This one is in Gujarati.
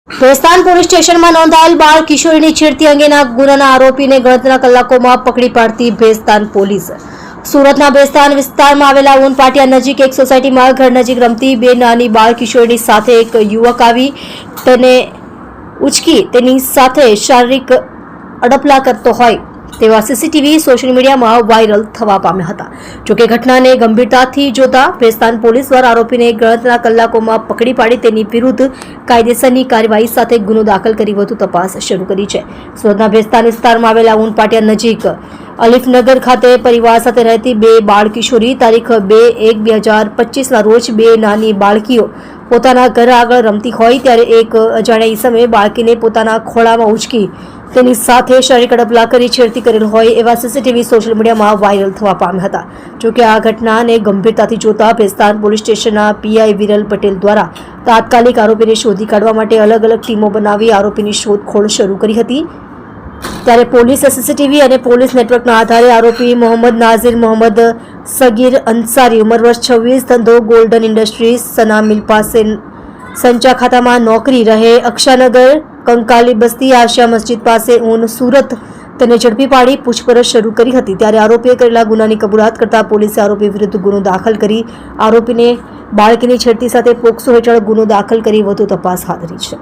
ભેસ્તાન પોલીસ સ્ટેશનમાં નોંધાયેલ બાળ કિશોરીની છેડતી અંગેના ગુનાના આરોપીને ગણતરીના કલાકોમાં પકડી પાડતી ભેસ્તાન પોલીસ। સુરતના ભેસ્તાન વિસ્તારમાં આવેલા ઊન પાટિયા નજીક એક સોસાયટીમાં ઘર નજીક રમતી બે નાની બાળ કિશોરીની સાથે એક યુવક આવી તેને ઉચકી તેની સાથે શારીરિક અડપલા કરતો હોય તેવા સીસીટીવી સોશિયલ મીડિયામાં વાયરલ થવા પામ્યા હતા। જોકે ઘટનાને ગંભીરતાથી જોતા ભેસ્તાન પોલીસ દ્વારા આરોપીને ગણતરીના કલાકોમાં પકડી પાડી તેની વિરુદ્ધ કાયદેસરની કાર્યવાહી સાથે ગુનો દાખલ કરી વધુ તપાસ શરૂ કરી છે। સુરતના ભેસ્તાન વિસ્તારમાં આવેલા ઊન પાટિયા નજીક અલીફનગર ખાતે પરિવાર સાથે રહેતી બે બાળ કિશોરી તારીખ 2/1/2025ના રોજ બે નાની બાળકીઓ પોતાના ઘર આગળ રમતી હોય ત્યારે એક અજાણ્યા ઈસમે બાળકીને પોતાના ખોળામાં ઉચકી તેની સાથે શારીરિક અડપલા કરી છેડતી કરેલ હોય એવા સીસીટીવી સોશિયલ મીડિયામાં વાયરલ થવા પામ્યા હતા। જોકે આ ઘટનાને ગંભીરતાથી જોતા ભેસ્તાન પોલીસ સ્ટેશનના પીઆઈ વિરલ પટેલ દ્વારા તાત્કાલિક આરોપીને શોધી કાઢવા માટે અલગ અલગ ટીમો બનાવી આરોપીની શોધખોળ શરૂ કરી હતી। ત્યારે પોલીસે સીસીટીવી અને પોલીસ નેટવર્કના આધારે આરોપી મોહમ્મદ નાઝીર મોહમ્મદ સગીર અંસારી ઉંમર વર્ષ 26 ધંધો ગોલ્ડન ઇન્ડસ્ટ્રીઝ સના મિલ પાસે સંચા ખાતામાં નોકરી રહે અક્ષાનગર કંકાલી બસ્તી આશા મસ્જિદ પાસે ઊન સુરત તેને ઝડપી પાડી પૂછપરછ શરૂ કરી હતી। ત્યારે આરોપીએ કરેલા ગુનાની કબૂલાત કરતા પોલીસે આરોપી વિરુદ્ધ ગુનો દાખલ કરી આરોપીને બાળકીની છેડતી સાથે પોક્સો હેઠળ ગુનો દાખલ કરી વધુ તપાસ હાથ ધરી છે।